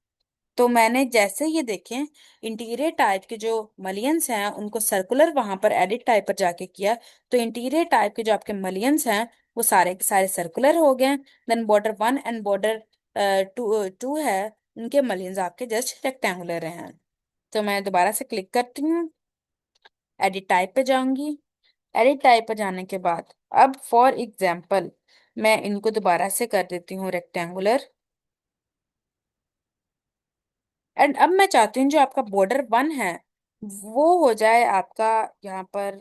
तो मैंने जैसे ये देखें इंटीरियर टाइप के जो मलियंस हैं उनको सर्कुलर वहां पर एडिट टाइप पर जाके किया, तो इंटीरियर टाइप के जो आपके मलियंस हैं वो सारे के सारे सर्कुलर हो गए। देन बॉर्डर 1 एंड बॉर्डर 2 है, उनके मलियंस आपके जस्ट रेक्टेंगुलर हैं। तो मैं दोबारा से क्लिक करती हूँ, एडिट टाइप पे जाऊंगी। एडिट टाइप पे जाने के बाद अब फॉर एग्जाम्पल मैं इनको दोबारा से कर देती हूँ रेक्टेंगुलर। एंड अब मैं चाहती हूँ जो आपका बॉर्डर 1 है वो हो जाए आपका यहाँ पर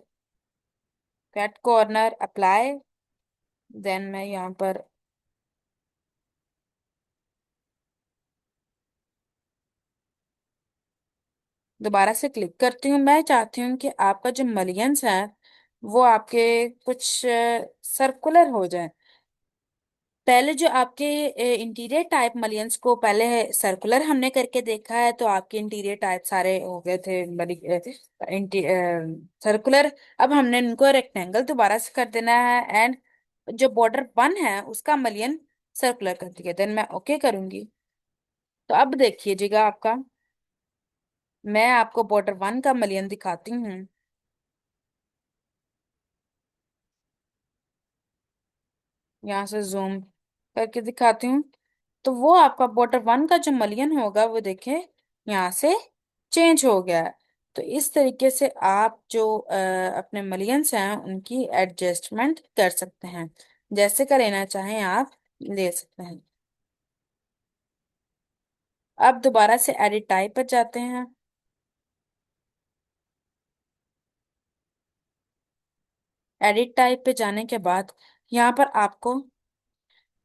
कट कॉर्नर। अप्लाई, देन मैं यहाँ पर दोबारा से क्लिक करती हूँ। मैं चाहती हूँ कि आपका जो मलियंस है वो आपके कुछ सर्कुलर हो जाए। पहले जो आपके इंटीरियर टाइप मलियंस को पहले सर्कुलर हमने करके देखा है, तो आपके इंटीरियर टाइप सारे हो गए थे सर्कुलर। अब हमने इनको रेक्टेंगल दोबारा से कर देना है, एंड जो बॉर्डर 1 है उसका मलियन सर्कुलर कर दिया। देन मैं ओके करूंगी। तो अब देखिएगा आपका, मैं आपको बॉर्डर 1 का मलियन दिखाती हूँ। यहाँ से जूम करके दिखाती हूँ। तो वो आपका बॉर्डर 1 का जो मलियन होगा वो देखे यहाँ से चेंज हो गया है। तो इस तरीके से आप जो अपने मलियंस हैं उनकी एडजस्टमेंट कर सकते हैं, जैसे का लेना चाहें आप ले सकते हैं। अब दोबारा से एडिट टाइप पर जाते हैं। एडिट टाइप पे जाने के बाद यहाँ पर आपको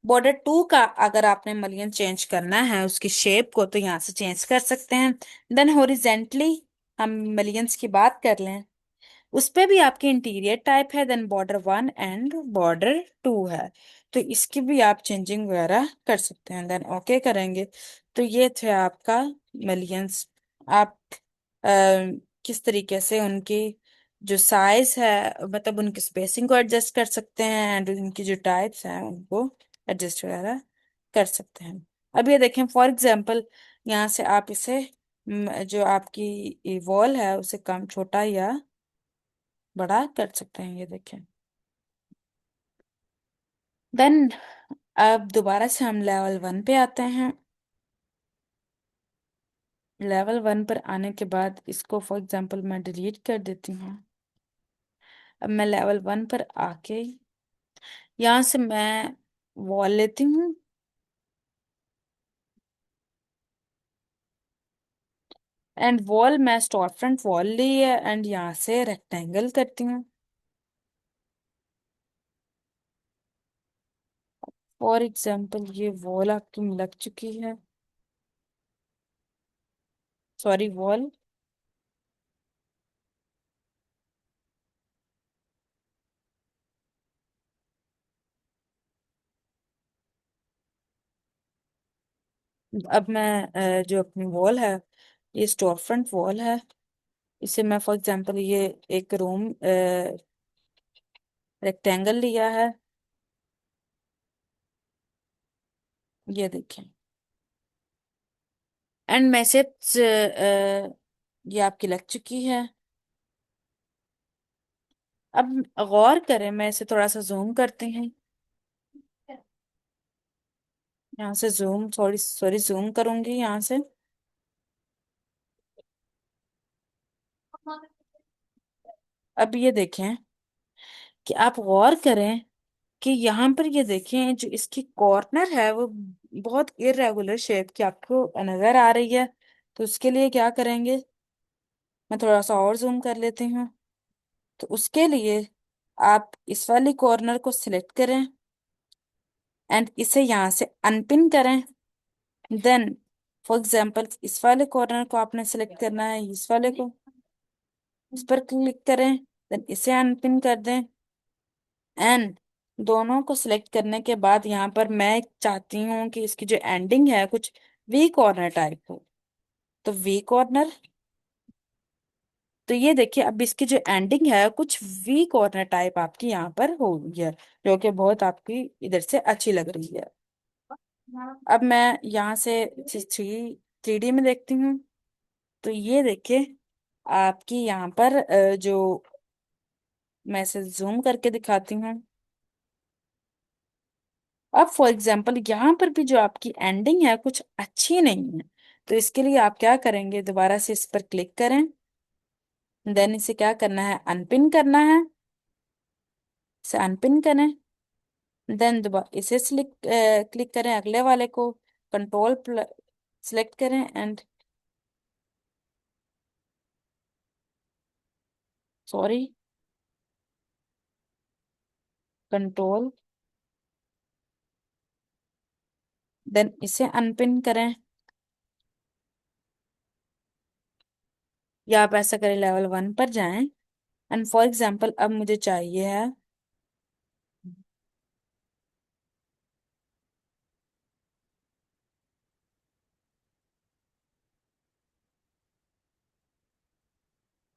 बॉर्डर 2 का अगर आपने मलियन चेंज करना है उसकी शेप को तो यहाँ से चेंज कर सकते हैं। देन हॉरिजेंटली हम मलियंस की बात कर लें, उस पे भी आपकी इंटीरियर टाइप है, देन बॉर्डर 1 एंड बॉर्डर 2 है। तो इसकी भी आप चेंजिंग वगैरह कर सकते हैं। देन ओके करेंगे। तो ये थे आपका मिलियंस। आप अ, किस तरीके से उनकी जो साइज है मतलब उनकी स्पेसिंग को एडजस्ट कर सकते हैं, एंड उनकी जो टाइप्स हैं उनको एडजस्ट वगैरह कर सकते हैं। अब ये देखें फॉर एग्जांपल, यहाँ से आप इसे जो आपकी वॉल है उसे कम छोटा या बड़ा कर सकते हैं, ये देखें। देन अब दोबारा से हम लेवल 1 पे आते हैं। लेवल 1 पर आने के बाद इसको फॉर एग्जांपल मैं डिलीट कर देती हूँ। अब मैं लेवल 1 पर आके यहाँ से मैं वॉल लेती हूँ। एंड वॉल मैं स्टोर फ्रंट वॉल ली है एंड यहाँ से रेक्टेंगल करती हूँ। फॉर एग्जांपल ये वॉल आपकी लग चुकी है। Sorry, wall. अब मैं जो अपनी वॉल है, ये स्टोर फ्रंट वॉल है। इसे मैं फॉर एग्जांपल ये एक रूम रेक्टेंगल लिया है। ये देखें। एंड मैसेज ये आपकी लग चुकी है। अब गौर करें, मैं इसे थोड़ा सा जूम करती हूँ। यहाँ से जूम, सॉरी सॉरी, जूम करूंगी यहाँ से। अब ये देखें कि आप गौर करें कि यहाँ पर ये देखें, जो इसकी कॉर्नर है वो बहुत इरेगुलर शेप की आपको नजर आ रही है। तो उसके लिए क्या करेंगे, मैं थोड़ा सा और जूम कर लेती हूँ। तो उसके लिए आप इस वाली कॉर्नर को सिलेक्ट करें एंड इसे यहाँ से अनपिन करें। देन फॉर एग्जाम्पल इस वाले कॉर्नर को आपने सिलेक्ट करना है, इस वाले को, इस पर क्लिक करें, देन इसे अनपिन कर दें। एंड दोनों को सिलेक्ट करने के बाद यहाँ पर मैं चाहती हूँ कि इसकी जो एंडिंग है कुछ वी कॉर्नर टाइप हो। तो वी कॉर्नर, तो ये देखिए अब इसकी जो एंडिंग है कुछ वी कॉर्नर टाइप आपकी यहाँ पर हो गई है, जो कि बहुत आपकी इधर से अच्छी लग रही है। अब मैं यहाँ से थ्री 3D में देखती हूँ। तो ये देखिए आपकी यहाँ पर जो मैं इसे जूम करके दिखाती हूँ। अब फॉर एग्जाम्पल यहाँ पर भी जो आपकी एंडिंग है कुछ अच्छी नहीं है। तो इसके लिए आप क्या करेंगे, दोबारा से इस पर क्लिक करें। देन इसे क्या करना है, अनपिन करना है। इसे अनपिन करें। देन दोबारा इसे क्लिक करें, अगले वाले को कंट्रोल सिलेक्ट करें एंड सॉरी, कंट्रोल, देन इसे अनपिन करें। या आप ऐसा करें, लेवल 1 पर जाएं एंड फॉर एग्जाम्पल अब मुझे चाहिए है,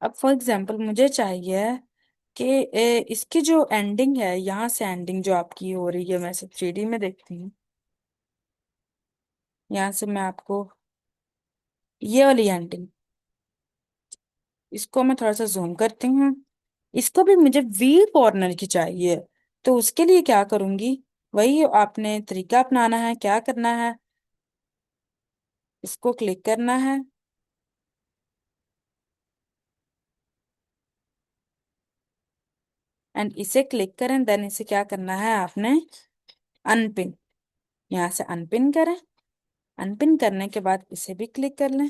अब फॉर एग्जाम्पल मुझे चाहिए कि इसकी जो एंडिंग है, यहाँ से एंडिंग जो आपकी हो रही है, मैं से 3D में देखती हूँ। यहाँ से मैं आपको ये वाली एंडिंग, इसको मैं थोड़ा सा जूम करती हूँ। इसको भी मुझे वी कॉर्नर की चाहिए। तो उसके लिए क्या करूंगी, वही आपने तरीका अपनाना है। क्या करना है, इसको क्लिक करना है एंड इसे क्लिक करें। देन इसे क्या करना है आपने, अनपिन। यहाँ से अनपिन करें। अनपिन करने के बाद इसे भी क्लिक कर लें।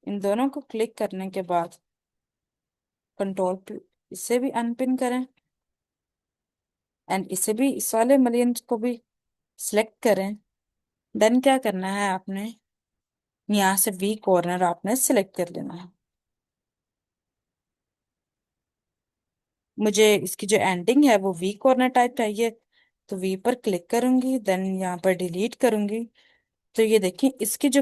इन दोनों को क्लिक करने के बाद कंट्रोल, इसे भी अनपिन करें एंड इसे भी, इस वाले मिलियन को भी सिलेक्ट करें। देन क्या करना है आपने, यहाँ से वी कॉर्नर आपने सिलेक्ट कर लेना है। मुझे इसकी जो एंडिंग है वो वी कॉर्नर टाइप चाहिए। तो वी पर क्लिक करूंगी, देन यहाँ पर डिलीट करूंगी। तो ये देखिए इसकी जो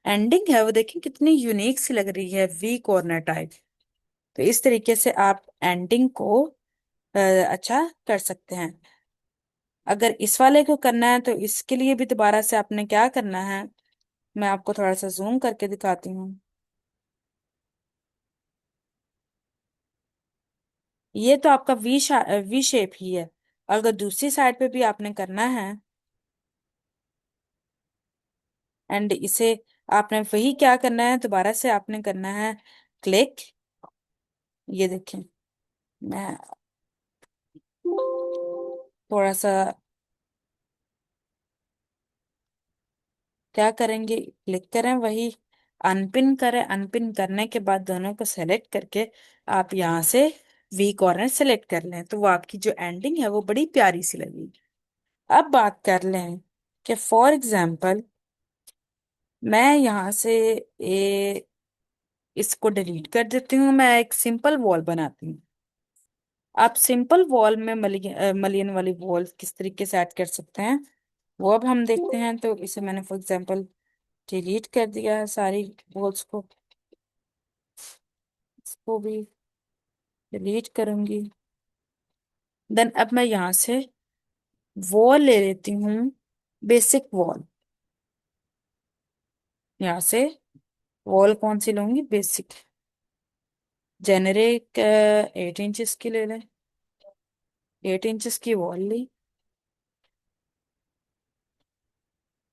एंडिंग है वो देखिए कितनी यूनिक सी लग रही है, वी कॉर्नर टाइप। तो इस तरीके से आप एंडिंग को अच्छा कर सकते हैं। अगर इस वाले को करना है तो इसके लिए भी दोबारा से आपने क्या करना है, मैं आपको थोड़ा सा जूम करके दिखाती हूँ। ये तो आपका वी शेप ही है। अगर दूसरी साइड पे भी आपने करना है, एंड इसे आपने वही क्या करना है, दोबारा से आपने करना है क्लिक। ये देखें, मैं थोड़ा सा क्या करेंगे, क्लिक करें वही, अनपिन करें। अनपिन करने के बाद दोनों को सेलेक्ट करके आप यहाँ से वी कॉर्नर सेलेक्ट कर लें, तो वो आपकी जो एंडिंग है वो बड़ी प्यारी सी लगेगी। अब बात कर लें कि फॉर एग्जाम्पल मैं यहाँ से इसको डिलीट कर देती हूँ, मैं एक सिंपल वॉल बनाती हूँ। आप सिंपल वॉल में मलियन वाली वॉल किस तरीके से ऐड कर सकते हैं, वो अब हम देखते हैं। तो इसे मैंने फॉर एग्जांपल डिलीट कर दिया है सारी वॉल्स को, इसको भी डिलीट करूंगी। देन अब मैं यहाँ से वॉल ले लेती हूँ, बेसिक वॉल। यहाँ से वॉल कौन सी लूंगी, बेसिक, जेनेरिक 8 इंचेस की ले लें। 8 इंचेस की वॉल ली।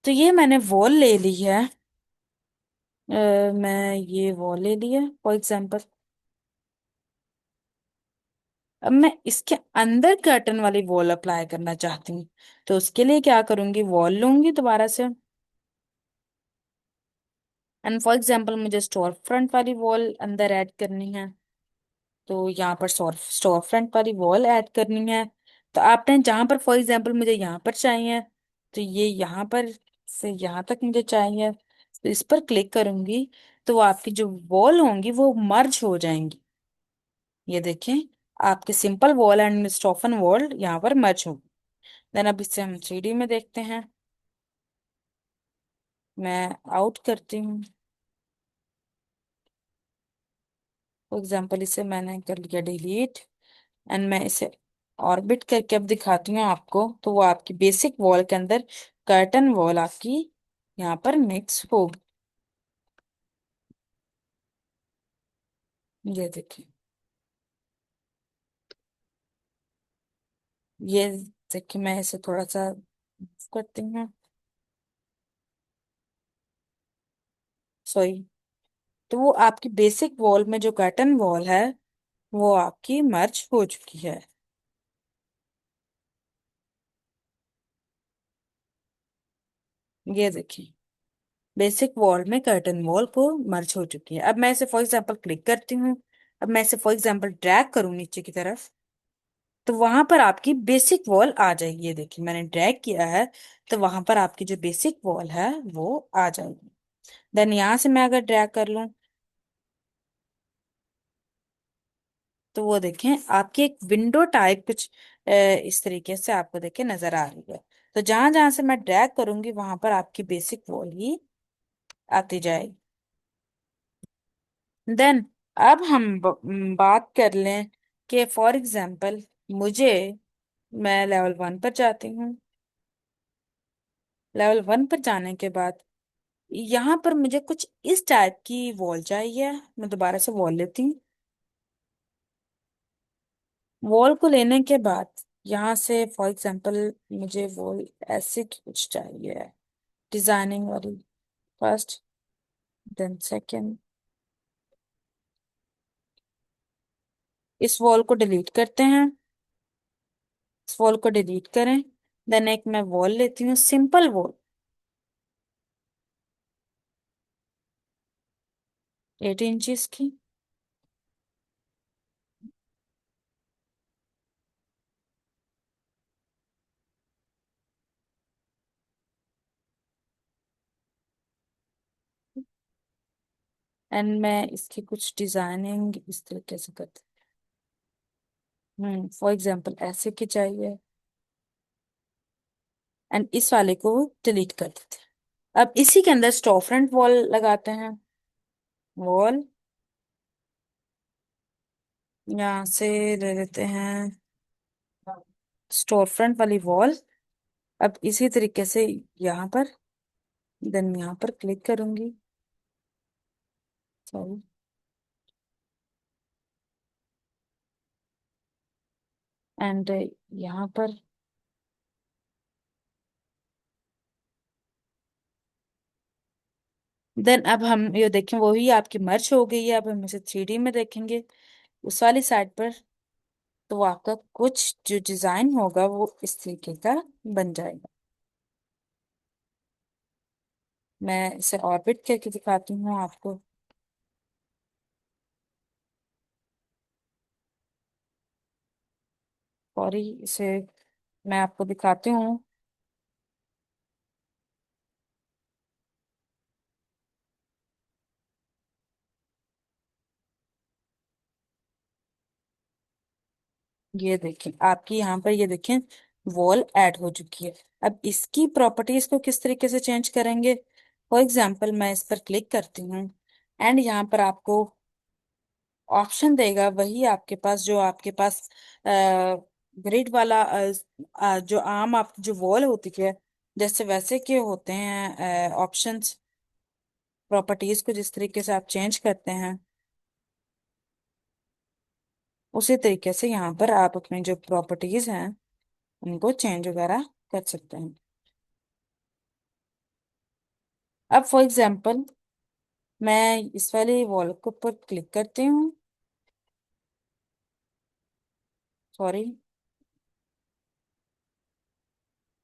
तो ये मैंने वॉल ले ली है। मैं ये वॉल ले ली है फॉर एग्जाम्पल। अब मैं इसके अंदर कर्टन वाली वॉल अप्लाई करना चाहती हूँ, तो उसके लिए क्या करूंगी, वॉल लूंगी दोबारा से, एंड फॉर एग्जाम्पल मुझे स्टोर फ्रंट वाली वॉल अंदर ऐड करनी है। तो यहाँ पर स्टोर स्टोर फ्रंट वाली वॉल ऐड करनी है। तो आपने जहां पर फॉर एग्जाम्पल मुझे यहाँ पर चाहिए, तो ये यहाँ पर से यहाँ तक मुझे चाहिए, तो इस पर क्लिक करूंगी, तो वो आपकी जो वॉल होंगी वो मर्ज हो जाएंगी। ये देखें, आपके सिंपल वॉल एंड स्टोफन वॉल यहाँ पर मर्ज हो। देन अब इसे हम 3D में देखते हैं। मैं आउट करती हूँ, फॉर एग्जाम्पल इसे मैंने कर लिया डिलीट, एंड मैं इसे ऑर्बिट करके अब दिखाती हूँ आपको, तो वो आपकी बेसिक वॉल के अंदर कर्टन वॉल आपकी यहाँ पर मिक्स होगी। ये देखिए, ये देखिए, मैं इसे थोड़ा सा करती हूँ, सॉरी। तो वो आपकी बेसिक वॉल में जो कर्टन वॉल है वो आपकी मर्ज हो चुकी है। ये देखिए, बेसिक वॉल में कर्टन वॉल को मर्ज हो चुकी है। अब मैं इसे फॉर एग्जांपल क्लिक करती हूँ। अब मैं इसे फॉर एग्जांपल ड्रैग करूँ नीचे की तरफ, तो वहां पर आपकी बेसिक वॉल आ जाएगी। ये देखिए, मैंने ड्रैग किया है, तो वहां पर आपकी जो बेसिक वॉल है वो आ जाएगी। देन यहाँ से मैं अगर ड्रैग कर लूँ, तो वो देखें आपकी एक विंडो टाइप कुछ इस तरीके से आपको देखे नजर आ रही है। तो जहां जहां से मैं ड्रैग करूंगी वहां पर आपकी बेसिक वॉल ही आती जाएगी। देन अब हम बात कर लें कि फॉर एग्जाम्पल मुझे, मैं लेवल 1 पर जाती हूँ। लेवल 1 पर जाने के बाद यहाँ पर मुझे कुछ इस टाइप की वॉल चाहिए। मैं दोबारा से वॉल लेती हूँ। वॉल को लेने के बाद यहाँ से फॉर एग्जाम्पल मुझे वॉल ऐसे की कुछ चाहिए, डिजाइनिंग वाली, फर्स्ट, देन सेकंड। इस वॉल को डिलीट करते हैं, इस वॉल को डिलीट करें। देन एक मैं वॉल लेती हूँ, सिंपल वॉल, 8 इंचेस की, एंड मैं इसकी कुछ डिजाइनिंग इस तरीके से करती हूँ। फॉर एग्जाम्पल ऐसे की चाहिए, एंड इस वाले को डिलीट कर देते हैं। अब इसी के अंदर स्टोर फ्रंट वॉल लगाते हैं। वॉल यहाँ से ले लेते हैं स्टोर फ्रंट वाली वॉल। अब इसी तरीके से यहाँ पर, देन यहाँ पर क्लिक करूंगी, सॉरी, एंड यहाँ पर देन अब हम ये देखें वही आपकी मर्ज हो गई है। अब हम इसे 3D में देखेंगे उस वाली साइड पर। तो आपका कुछ जो डिजाइन होगा वो इस तरीके का बन जाएगा। मैं इसे ऑर्बिट करके दिखाती हूँ आपको। सॉरी, इसे मैं आपको दिखाती हूँ। ये देखें आपकी यहाँ पर, ये देखें वॉल ऐड हो चुकी है। अब इसकी प्रॉपर्टीज को किस तरीके से चेंज करेंगे? फॉर एग्जाम्पल मैं इस पर क्लिक करती हूँ एंड यहाँ पर आपको ऑप्शन देगा वही आपके पास जो आपके पास ग्रिड वाला जो आम आप जो वॉल होती है जैसे वैसे के होते हैं ऑप्शंस। प्रॉपर्टीज को जिस तरीके से आप चेंज करते हैं उसी तरीके से यहाँ पर आप अपनी जो प्रॉपर्टीज हैं उनको चेंज वगैरह कर सकते हैं। अब फॉर एग्जांपल मैं इस वाले वॉल के ऊपर क्लिक करती हूँ। सॉरी,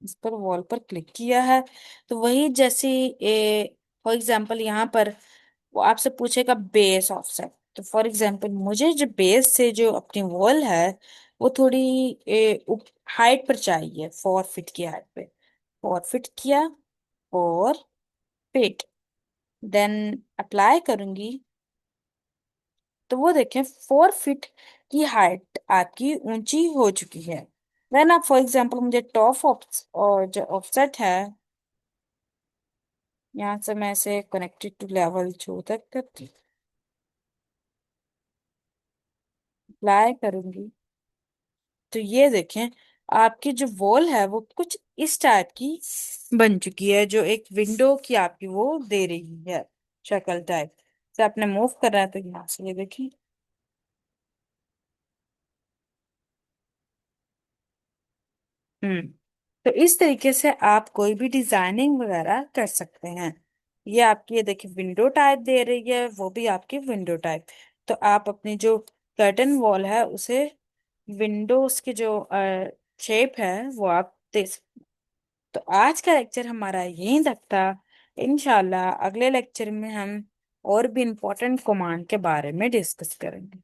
इस पर वॉल पर क्लिक किया है तो वही जैसे फॉर एग्जांपल यहाँ पर वो आपसे पूछेगा बेस ऑफसेट। तो फॉर एग्जांपल मुझे जो बेस से जो अपनी वॉल है वो थोड़ी हाइट पर चाहिए, 4 फीट की हाइट पे। 4 फीट किया और फिट, देन अप्लाई करूंगी। तो वो देखें 4 फीट की हाइट आपकी ऊंची हो चुकी है। देन आप फॉर एग्जांपल मुझे टॉप और जो ऑफसेट है यहाँ से मैं इसे कनेक्टेड टू लेवल 2 तक करती अप्लाई करूंगी। तो ये देखें आपकी जो वॉल है वो कुछ इस टाइप की बन चुकी है, जो एक विंडो की आपकी वो दे रही है शक्ल टाइप से। आपने मूव कर रहा है तो यहाँ से ये देखिए। हम्म। तो इस तरीके से आप कोई भी डिजाइनिंग वगैरह कर सकते हैं। ये आपकी, ये देखिए विंडो टाइप दे रही है, वो भी आपकी विंडो टाइप। तो आप अपनी जो कर्टन वॉल है उसे विंडोज की जो शेप है वो आप दे सकते हैं। तो आज का लेक्चर हमारा यहीं तक था। इंशाल्लाह अगले लेक्चर में हम और भी इम्पोर्टेंट कमांड के बारे में डिस्कस करेंगे।